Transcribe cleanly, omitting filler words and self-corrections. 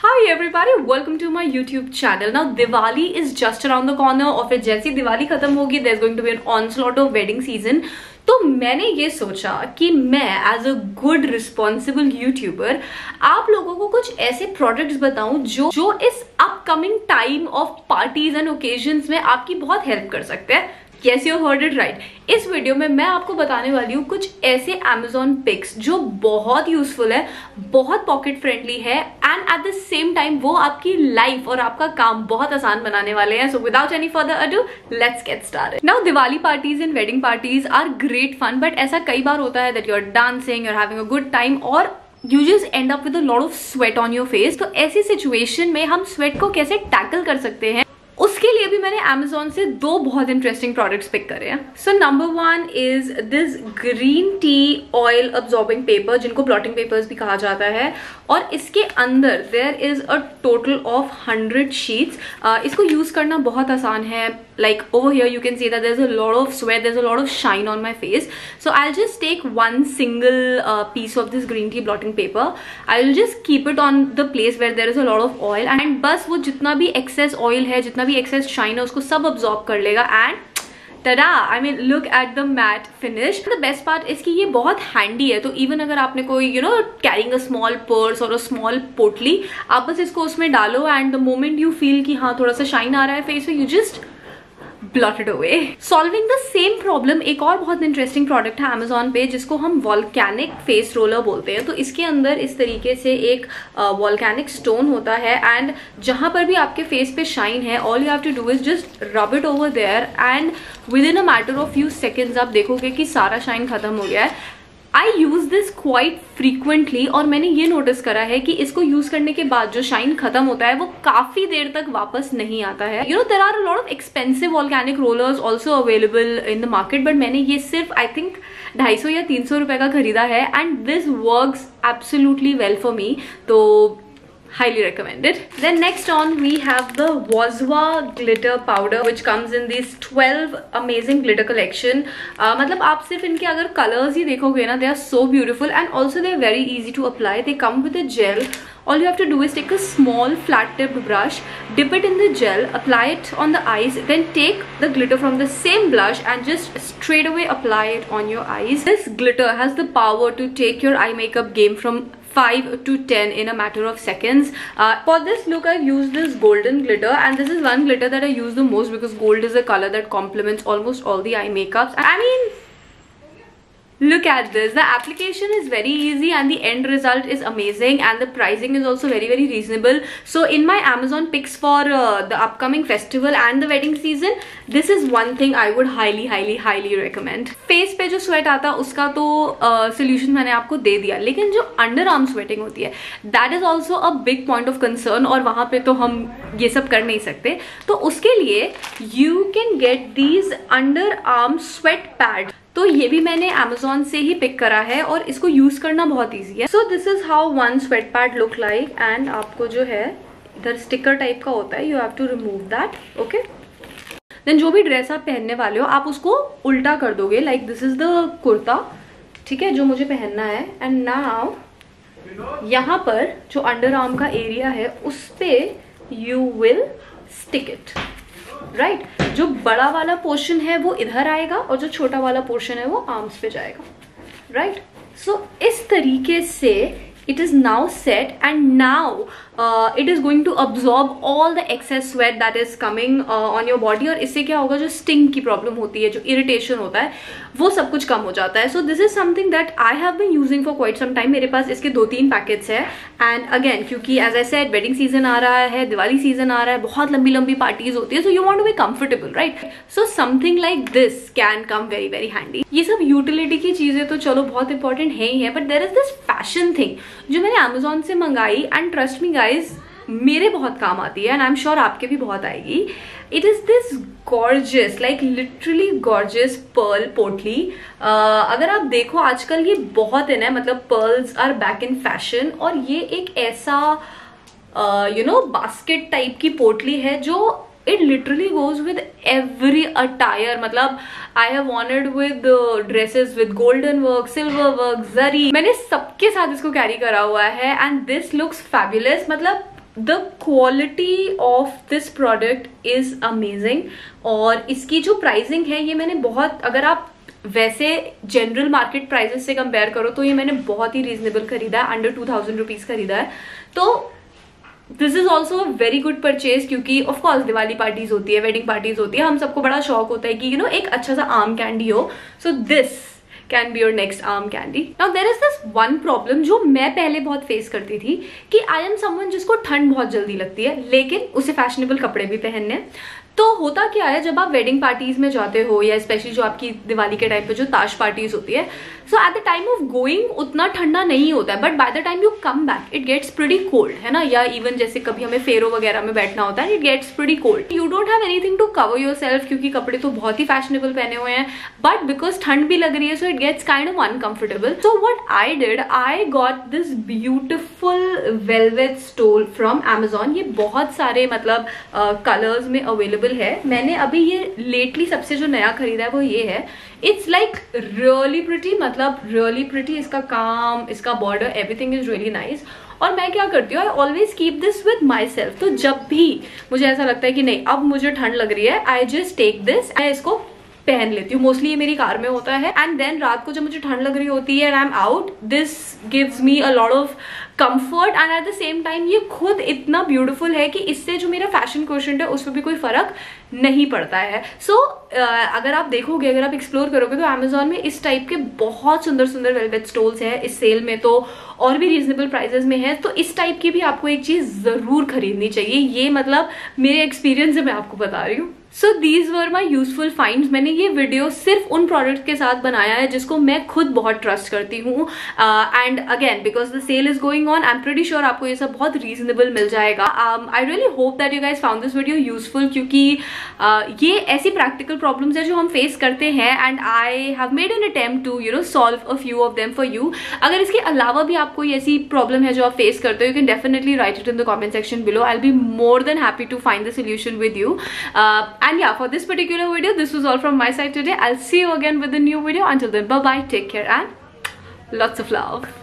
Hi everybody, welcome to my YouTube channel. Now Diwali is just around the corner और फिर जैसी दिवाली खत्म होगी there's going to be an onslaught of wedding season. तो मैंने ये सोचा कि मैं as a good responsible YouTuber आप लोगों को कुछ ऐसे प्रोडक्ट्स बताऊं जो इस upcoming time of parties and occasions में आपकी बहुत हेल्प कर सकते हैं. Yes, you heard it right. इस वीडियो में मैं आपको बताने वाली हूँ कुछ ऐसे Amazon पिक्स जो बहुत यूजफुल है, बहुत पॉकेट फ्रेंडली है and at the same time वो आपकी लाइफ और आपका काम बहुत आसान बनाने वाले हैं. So without any further ado let's get started. Now Diwali parties and wedding parties are great fun, but ऐसा कई बार होता है that you are dancing, you are having a good time और you just end up with a lot of sweat on your face. तो ऐसी situation में हम स्वेट को कैसे टैकल कर सकते हैं, उसके लिए भी मैंने Amazon से दो बहुत इंटरेस्टिंग प्रोडक्ट्स पिक करे हैं. So number one is this green tea oil absorbing paper, जिनको ब्लॉटिंग पेपर्स भी कहा जाता है, और इसके अंदर there is a total of 100 sheets. इसको यूज करना बहुत आसान है. Like over here you can see that there's a lot of sweat, there's a lot of shine on my face. So I'll just take one single piece of this green tea blotting paper. I'll just keep it on the place where there is a lot of oil and बस वो जितना भी excess oil है, जितना भी excess shine है, उसको सब absorb कर लेगा. And tada! I mean, look at the matte finish. The best part is कि ये बहुत handy है. तो even अगर आपने कोई carrying a small purse or a small पोटली, आप बस इसको उसमें डालो and the moment you feel कि हाँ थोड़ा सा shine आ रहा है face पे, you just blot it away. Solving the same problem एक और बहुत इंटरेस्टिंग प्रोडक्ट है Amazon पे, जिसको हम वॉल्केनिक फेस रोलर बोलते हैं. तो इसके अंदर इस तरीके से एक वॉल्केनिक स्टोन होता है एंड जहां पर भी आपके फेस पे शाइन है, all you have to do is just rub it over there and within a matter of few seconds आप देखोगे कि सारा शाइन खत्म हो गया है. I use this quite frequently और मैंने ये नोटिस करा है कि इसको यूज करने के बाद जो शाइन खत्म होता है वो काफी देर तक वापस नहीं आता है. There are a lot of expensive volcanic rollers also available in the market, but मैंने ये सिर्फ आई थिंक 250 या 300 रुपए का खरीदा है and this works absolutely well for me. तो highly recommended. Then next on we have the Wazwa glitter powder which comes in these 12 amazing glitter collection. मतलब आप सिर्फ इनके अगर colors ही देखोगे ना, they are so beautiful and also they are very easy to apply. They come with a gel. All you have to do is take a small flat tipped brush, dip it in the gel, apply it on the eyes, then take the glitter from the same blush and just straight away apply it on your eyes. This glitter has the power to take your eye makeup game from 5 to 10 in a matter of seconds. For this look I've used this golden glitter and this is one glitter that I use the most because gold is a color that complements almost all the eye makeups. I mean, look at this. The application is very easy and the end result is amazing and the pricing is also very reasonable. So in my Amazon picks for the upcoming festival and the wedding season, this is one thing I would highly recommend. Face पे जो sweat आता है उसका तो solution मैंने आपको दे दिया, लेकिन जो अंडर आर्म स्वेटिंग होती है that is also a big point of concern और वहां पे तो हम ये सब कर नहीं सकते. तो उसके लिए you can get these under arm sweat pad. तो ये भी मैंने Amazon से ही पिक करा है और इसको यूज करना बहुत इजी है. So this is how one sweat pad look like and आपको जो है इधर स्टिकर टाइप का होता है, you have to remove that. Okay, then जो भी ड्रेस आप पहनने वाले हो आप उसको उल्टा कर दोगे. Like this is the kurta, ठीक है, जो मुझे पहनना है. एंड नाउ यहाँ पर जो अंडर आर्म का एरिया है उस पे you will stick it. Right, जो बड़ा वाला पोर्शन है वो इधर आएगा और जो छोटा वाला पोर्शन है वो आर्म्स पे जाएगा. राइट, सो इस तरीके से it is now set and now it is going to absorb all the excess sweat that is coming on your body. और इससे क्या होगा, जो स्टिंग की प्रॉब्लम होती है, जो इरिटेशन होता है, वो सब कुछ कम हो जाता है. So this is something that I have been using for quite some time. मेरे पास इसके 2-3 पैकेट्स है एंड अगेन क्योंकि as I said wedding season आ रहा है, दिवाली सीजन आ रहा है, बहुत लंबी पार्टीज होती है, so you want to be comfortable, right. So something like this can come very handy. ये सब यूटिलिटी की चीजें तो चलो बहुत इंपॉर्टेंट है ही है, but there is this fashion thing जो मैंने Amazon से मंगाई एंड ट्रस्ट मी गाइज मेरे बहुत काम आती है एंड आई एम श्योर आपके भी बहुत आएगी. It is this gorgeous, like literally gorgeous pearl पोटली. अगर आप देखो आजकल ये बहुत इन है, मतलब pearls are back in fashion और ये एक ऐसा बास्केट टाइप की पोटली है जो it literally goes with every attire. मतलब I have worn it with dresses with golden work, silver work, zari. मैंने सबके साथ इसको कैरी करा हुआ है and this looks fabulous. मतलब the quality of this product is amazing. और इसकी जो प्राइसिंग है ये मैंने बहुत, अगर आप वैसे जनरल मार्केट प्राइसेस से कंपेयर करो तो ये मैंने बहुत ही रीजनेबल खरीदा है, अंडर 2000 रुपीज खरीदा है। तो this is also a very good purchase, क्योंकि ऑफकोर्स दिवाली पार्टीज होती है, वेडिंग पार्टीज होती है, हम सबको बड़ा शौक होता है कि यू नो एक अच्छा सा आर्म कैंडी हो। So this can be your next arm candy. Now there is this one problem जो मैं पहले बहुत फेस करती थी कि आई एम समवन जिसको ठंड बहुत जल्दी लगती है, लेकिन उसे फैशनेबल कपड़े भी पहनने हैं। तो होता क्या है, जब आप वेडिंग पार्टीज में जाते हो या स्पेशली जो आपकी दिवाली के टाइम पे जो ताश पार्टीज होती है, so at the time of going उतना ठंडा नहीं होता है, but by the time you come back it gets pretty cold, है ना। या इवन जैसे कभी हमें फेरो वगैरह में बैठना होता है, it gets pretty cold. You don't have anything to cover yourself, क्योंकि कपड़े तो बहुत ही फैशनेबल पहने हुए हैं, बट बिकॉज ठंड भी लग रही है, so it gets kind of uncomfortable. So what I did, I got this beautiful velvet stole from Amazon। ये बहुत सारे मतलब कलर्स में अवेलेबल है। मैंने अभी ये लेटली सबसे जो नया खरीदा है वो ये है। इट्स लाइक रियली प्रिटी, मतलब रियली प्रिटी। इसका काम, इसका border, everything is really nice. और मैं क्या करती हूँ, I always keep this with my self. तो जब भी मुझे ऐसा लगता है कि नहीं अब मुझे ठंड लग रही है, आई जस्ट टेक दिस, मैं इसको पहन लेती हूँ। मोस्टली ये मेरी कार में होता है। एंड देन रात को जब मुझे ठंड लग रही होती है and I am out, this gives me a lot of comfort. And at the same time ये खुद इतना ब्यूटीफुल है कि इससे जो मेरा फैशन क्वोशेंट है उस पर भी कोई फर्क नहीं पड़ता है। सो अगर आप देखोगे, अगर आप एक्सप्लोर करोगे तो Amazon में इस टाइप के बहुत सुंदर सुंदर वेलवेट स्टोल्स हैं। इस सेल में तो और भी रीजनेबल प्राइसेस में है। तो इस टाइप की भी आपको एक चीज जरूर खरीदनी चाहिए। ये मतलब मेरे एक्सपीरियंस से मैं आपको बता रही हूँ। So these were my useful finds. मैंने ये वीडियो सिर्फ उन प्रोडक्ट के साथ बनाया है जिसको मैं खुद बहुत ट्रस्ट करती हूँ। And again because the sale is going on, I am pretty sure आपको ये सब बहुत रीजनेबल मिल जाएगा। I really hope that you guys found this video useful, क्योंकि ये ऐसी प्रैक्टिकल प्रॉब्लम्स है जो हम फेस करते हैं and I have made an attempt to you know solve a few of them for you. अगर इसके अलावा भी आपको ऐसी प्रॉब्लम है जो आप फेस करते हो, you can definitely write it in the comment section below. I will be more than happy to find the solution with you. And yeah, for this particular video, this was all from my side today. I'll see you again with a new video. Until then, bye bye, take care and lots of love.